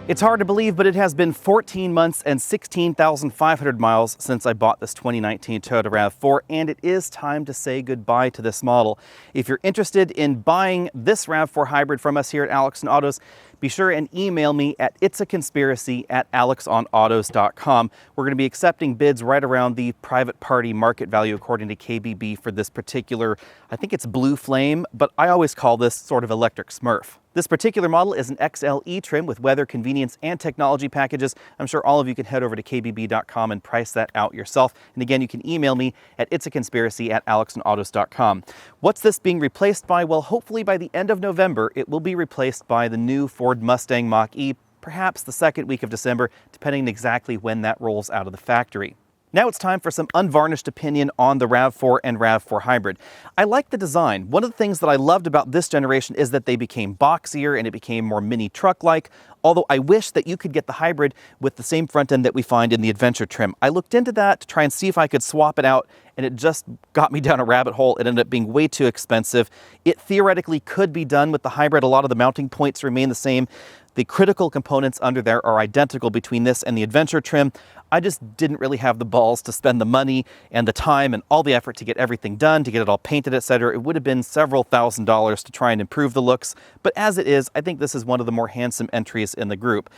It's hard to believe, but it has been 14 months and 16,500 miles since I bought this 2019 Toyota RAV4, and it is time to say goodbye to this model. If you're interested in buying this RAV4 Hybrid from us here at Alex on Autos, be sure and email me at itsaconspiracy@alexonautos.com. We're going to be accepting bids right around the private party market value according to KBB for this particular, I think it's Blue Flame, but I always call this sort of electric Smurf. This particular model is an XLE trim with weather, convenience, and technology packages. I'm sure all of you can head over to kbb.com and price that out yourself. And again, you can email me at itsaconspiracy@alexonautos.com. What's this being replaced by? Well, hopefully by the end of November, it will be replaced by the new Ford Mustang Mach-E, perhaps the second week of December, depending on exactly when that rolls out of the factory. Now it's time for some unvarnished opinion on the RAV4 and RAV4 Hybrid. I like the design. One of the things that I loved about this generation is that they became boxier and it became more mini truck-like, although I wish that you could get the Hybrid with the same front end that we find in the Adventure trim. I looked into that to try and see if I could swap it out, and it just got me down a rabbit hole. It ended up being way too expensive. It theoretically could be done with the Hybrid. A lot of the mounting points remain the same. The critical components under there are identical between this and the Adventure trim. I just didn't really have the balls to spend the money and the time and all the effort to get everything done, to get it all painted, etc. It would have been several $1,000s to try and improve the looks, but as it is, I think this is one of the more handsome entries in the group.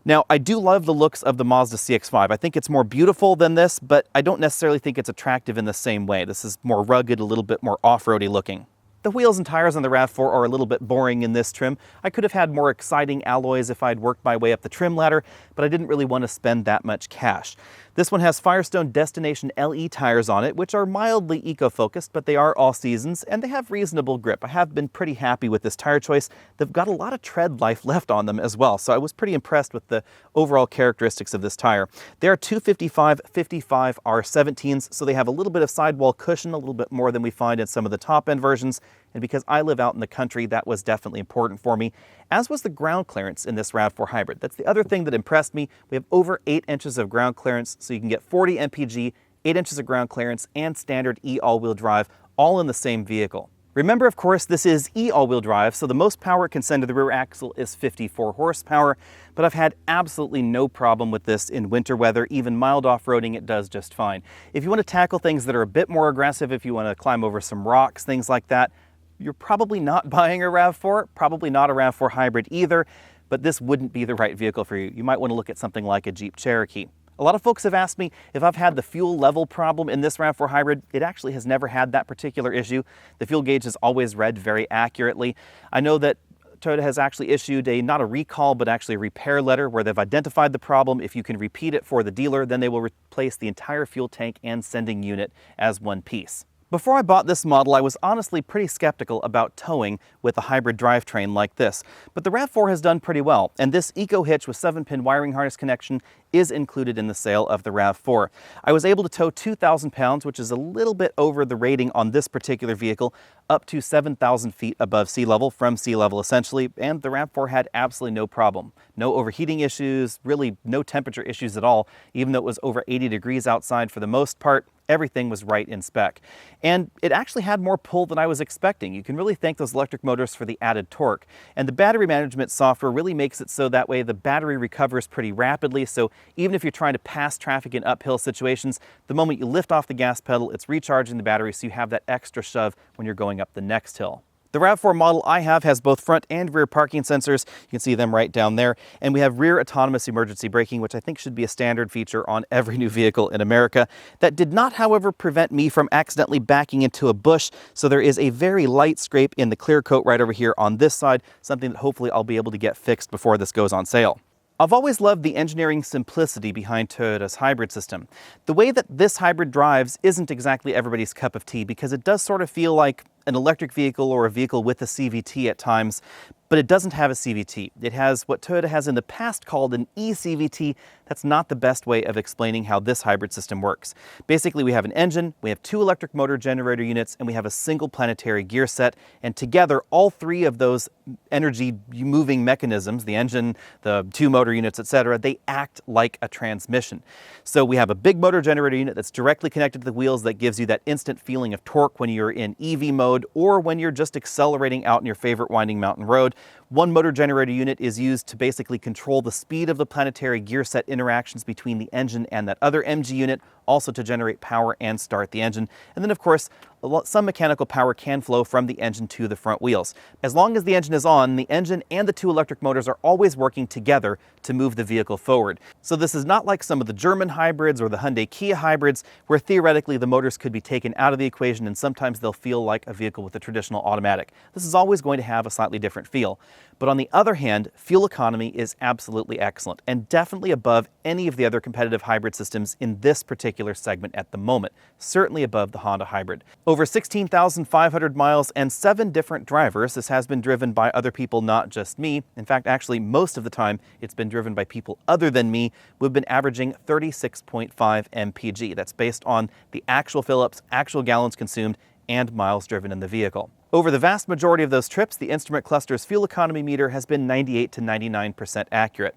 Now, I do love the looks of the Mazda CX-5. I think it's more beautiful than this, but I don't necessarily think it's attractive in the same way. This is more rugged, a little bit more off-roady looking. The wheels and tires on the RAV4 are a little bit boring in this trim. I could have had more exciting alloys if I'd worked my way up the trim ladder, but I didn't really want to spend that much cash. This one has Firestone Destination LE tires on it, which are mildly eco-focused, but they are all seasons, and they have reasonable grip. I have been pretty happy with this tire choice. They've got a lot of tread life left on them as well, so I was pretty impressed with the overall characteristics of this tire. They are 255/55 R17s, so they have a little bit of sidewall cushion, a little bit more than we find in some of the top-end versions, and because I live out in the country, that was definitely important for me, as was the ground clearance in this RAV4 Hybrid. That's the other thing that impressed me. We have over 8 inches of ground clearance, so you can get 40 mpg, 8 inches of ground clearance, and standard E all-wheel drive, all in the same vehicle. Remember, of course, this is E all-wheel drive, so the most power it can send to the rear axle is 54 horsepower, but I've had absolutely no problem with this in winter weather. Even mild off-roading, it does just fine. If you want to tackle things that are a bit more aggressive, if you want to climb over some rocks, things like that, you're probably not buying a RAV4, probably not a RAV4 Hybrid either, but this wouldn't be the right vehicle for you. You might want to look at something like a Jeep Cherokee. A lot of folks have asked me if I've had the fuel level problem in this RAV4 Hybrid. It actually has never had that particular issue. The fuel gauge is always read very accurately. I know that Toyota has actually issued not a recall, but actually a repair letter where they've identified the problem. If you can repeat it for the dealer, then they will replace the entire fuel tank and sending unit as one piece. Before I bought this model, I was honestly pretty skeptical about towing with a hybrid drivetrain like this, but the RAV4 has done pretty well, and this Eco Hitch with 7-pin wiring harness connection is included in the sale of the RAV4. I was able to tow 2,000 pounds, which is a little bit over the rating on this particular vehicle, up to 7,000 feet above sea level, from sea level essentially, and the RAV4 had absolutely no problem. No overheating issues, really no temperature issues at all, even though it was over 80 degrees outside for the most part. Everything was right in spec. And it actually had more pull than I was expecting. You can really thank those electric motors for the added torque. And the battery management software really makes it so that way the battery recovers pretty rapidly. So even if you're trying to pass traffic in uphill situations, the moment you lift off the gas pedal, it's recharging the battery, so you have that extra shove when you're going up the next hill. The RAV4 model I have has both front and rear parking sensors. You can see them right down there. And we have rear autonomous emergency braking, which I think should be a standard feature on every new vehicle in America. That did not, however, prevent me from accidentally backing into a bush. So there is a very light scrape in the clear coat right over here on this side, something that hopefully I'll be able to get fixed before this goes on sale. I've always loved the engineering simplicity behind Toyota's hybrid system. The way that this hybrid drives isn't exactly everybody's cup of tea, because it does sort of feel like an electric vehicle or a vehicle with a CVT at times, but it doesn't have a CVT. It has what Toyota has in the past called an eCVT. That's not the best way of explaining how this hybrid system works. Basically, we have an engine, we have 2 electric motor generator units, and we have a single planetary gear set, and together, all 3 of those energy moving mechanisms, the engine, the 2 motor units, etc., they act like a transmission. So we have a big motor generator unit that's directly connected to the wheels that gives you that instant feeling of torque when you're in EV mode, mode or when you're just accelerating out in your favorite winding mountain road. One motor generator unit is used to basically control the speed of the planetary gear set interactions between the engine and that other MG unit, also to generate power and start the engine. And then of course, some mechanical power can flow from the engine to the front wheels. As long as the engine is on, the engine and the two electric motors are always working together to move the vehicle forward. So this is not like some of the German hybrids or the Hyundai Kia hybrids, where theoretically the motors could be taken out of the equation and sometimes they'll feel like a vehicle with a traditional automatic. This is always going to have a slightly different feel. But on the other hand, fuel economy is absolutely excellent and definitely above any of the other competitive hybrid systems in this particular segment at the moment, certainly above the Honda Hybrid. Over 16,500 miles and 7 different drivers, this has been driven by other people, not just me. In fact, actually, most of the time, it's been driven by people other than me. We've been averaging 36.5 mpg. That's based on the actual fill-ups, actual gallons consumed, and miles driven in the vehicle. Over the vast majority of those trips, the instrument cluster's fuel economy meter has been 98 to 99% accurate.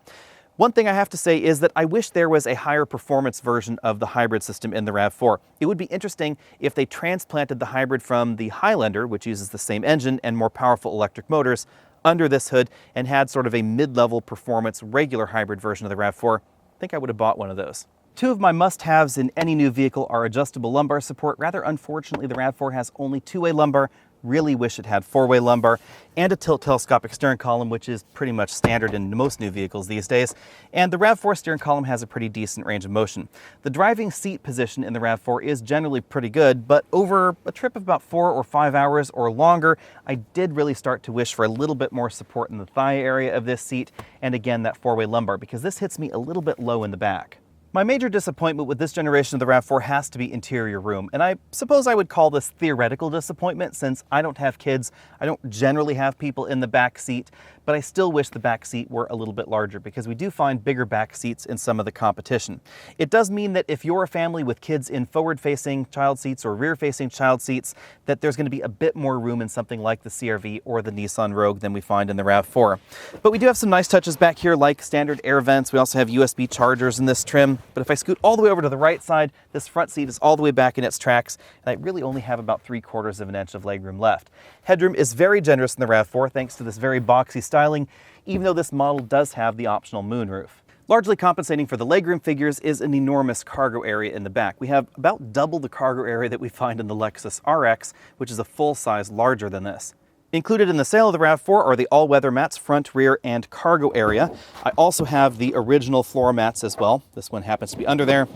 One thing I have to say is that I wish there was a higher performance version of the hybrid system in the RAV4. It would be interesting if they transplanted the hybrid from the Highlander, which uses the same engine and more powerful electric motors, under this hood and had sort of a mid-level performance regular hybrid version of the RAV4. I think I would have bought one of those. Two of my must-haves in any new vehicle are adjustable lumbar support. Rather unfortunately, the RAV4 has only two-way lumbar. Really wish it had four-way lumbar, and a tilt telescopic steering column, which is pretty much standard in most new vehicles these days. And the RAV4 steering column has a pretty decent range of motion. The driving seat position in the RAV4 is generally pretty good, but over a trip of about 4 or 5 hours or longer, I did really start to wish for a little bit more support in the thigh area of this seat, and again, that four-way lumbar, because this hits me a little bit low in the back. My major disappointment with this generation of the RAV4 has to be interior room, and I suppose I would call this theoretical disappointment since I don't have kids. I don't generally have people in the back seat, but I still wish the back seat were a little bit larger because we do find bigger back seats in some of the competition. It does mean that if you're a family with kids in forward-facing child seats or rear-facing child seats, that there's going to be a bit more room in something like the CR-V or the Nissan Rogue than we find in the RAV4. But we do have some nice touches back here like standard air vents. We also have USB chargers in this trim. But if I scoot all the way over to the right side, this front seat is all the way back in its tracks, and I really only have about 3/4 of an inch of legroom left. Headroom is very generous in the RAV4 thanks to this very boxy styling, even though this model does have the optional moonroof. Largely compensating for the legroom figures is an enormous cargo area in the back. We have about double the cargo area that we find in the Lexus RX, which is a full size larger than this. Included in the sale of the RAV4 are the all-weather mats, front, rear, and cargo area. I also have the original floor mats as well. This one happens to be under there.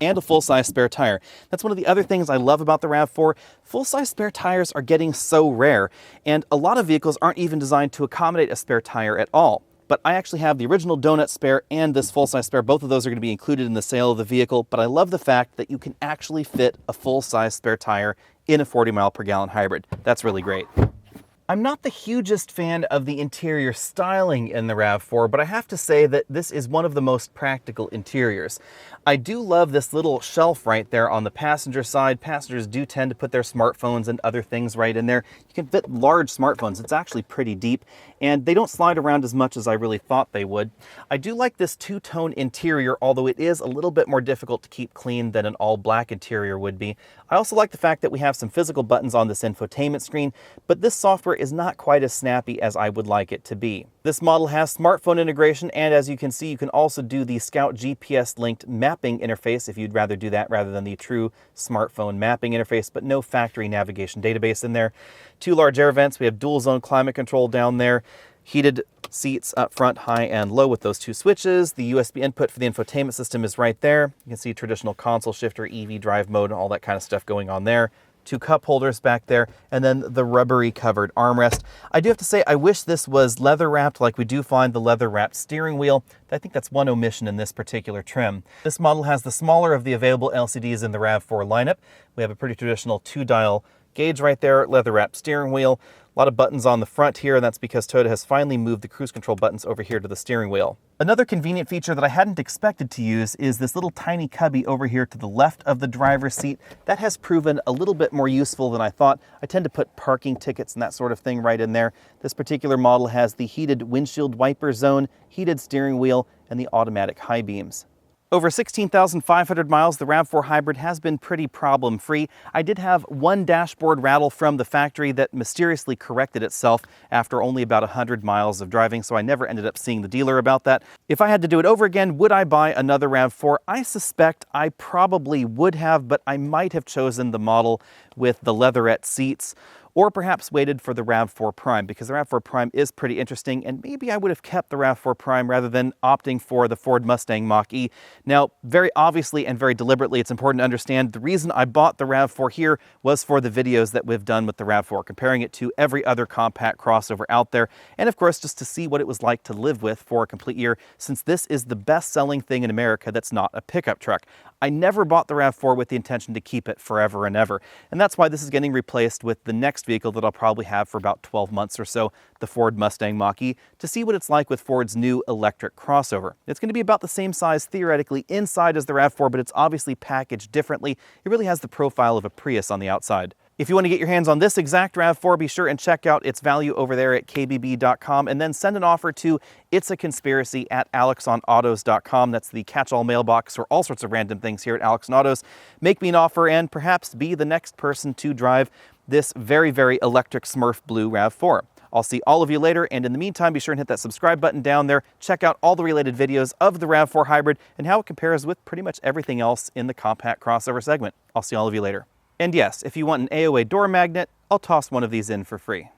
And a full-size spare tire. That's one of the other things I love about the RAV4. Full-size spare tires are getting so rare, and a lot of vehicles aren't even designed to accommodate a spare tire at all. But I actually have the original donut spare and this full-size spare. Both of those are going to be included in the sale of the vehicle, but I love the fact that you can actually fit a full-size spare tire in a 40-mile-per-gallon hybrid. That's really great. I'm not the hugest fan of the interior styling in the RAV4, but I have to say that this is one of the most practical interiors. I do love this little shelf right there on the passenger side. Passengers do tend to put their smartphones and other things right in there. You can fit large smartphones. It's actually pretty deep, and they don't slide around as much as I really thought they would. I do like this two-tone interior, although it is a little bit more difficult to keep clean than an all-black interior would be. I also like the fact that we have some physical buttons on this infotainment screen, but this software is not quite as snappy as I would like it to be. This model has smartphone integration, and as you can see, you can also do the Scout GPS-linked mapping interface if you'd rather do that rather than the true smartphone mapping interface, but no factory navigation database in there. 2 large air vents. We have dual zone climate control down there. Heated seats up front, high and low with those 2 switches. The USB input for the infotainment system is right there. You can see traditional console shifter, EV drive mode, all that kind of stuff going on there. 2 cup holders back there, and then the rubbery covered armrest. I do have to say, I wish this was leather wrapped like we do find the leather wrapped steering wheel. I think that's one omission in this particular trim. This model has the smaller of the available LCDs in the RAV4 lineup. We have a pretty traditional 2-dial gauge right there, leather wrapped steering wheel. A lot of buttons on the front here, and that's because Toyota has finally moved the cruise control buttons over here to the steering wheel. Another convenient feature that I hadn't expected to use is this little tiny cubby over here to the left of the driver's seat. That has proven a little bit more useful than I thought. I tend to put parking tickets and that sort of thing right in there. This particular model has the heated windshield wiper zone, heated steering wheel, and the automatic high beams. Over 16,500 miles, the RAV4 Hybrid has been pretty problem-free. I did have one dashboard rattle from the factory that mysteriously corrected itself after only about 100 miles of driving, so I never ended up seeing the dealer about that. If I had to do it over again, would I buy another RAV4? I suspect I probably would have, but I might have chosen the model with the leatherette seats, or perhaps waited for the RAV4 Prime, because the RAV4 Prime is pretty interesting, and maybe I would have kept the RAV4 Prime rather than opting for the Ford Mustang Mach-E. Now, very obviously and very deliberately, it's important to understand the reason I bought the RAV4 here was for the videos that we've done with the RAV4, comparing it to every other compact crossover out there, and of course, just to see what it was like to live with for a complete year, since this is the best-selling thing in America that's not a pickup truck. I never bought the RAV4 with the intention to keep it forever and ever, and that's why this is getting replaced with the next vehicle that I'll probably have for about 12 months or so, the Ford Mustang Mach-E, to see what it's like with Ford's new electric crossover. It's going to be about the same size theoretically inside as the RAV4, but it's obviously packaged differently. It really has the profile of a Prius on the outside. If you want to get your hands on this exact RAV4, be sure and check out its value over there at kbb.com, and then send an offer to itsaconspiracy@alexonautos.com. That's the catch-all mailbox for all sorts of random things here at Alex on Autos. Make me an offer and perhaps be the next person to drive this very, very electric Smurf blue RAV4. I'll see all of you later, and in the meantime, be sure and hit that subscribe button down there. Check out all the related videos of the RAV4 Hybrid and how it compares with pretty much everything else in the compact crossover segment. I'll see all of you later. And yes, if you want an AOA door magnet, I'll toss one of these in for free.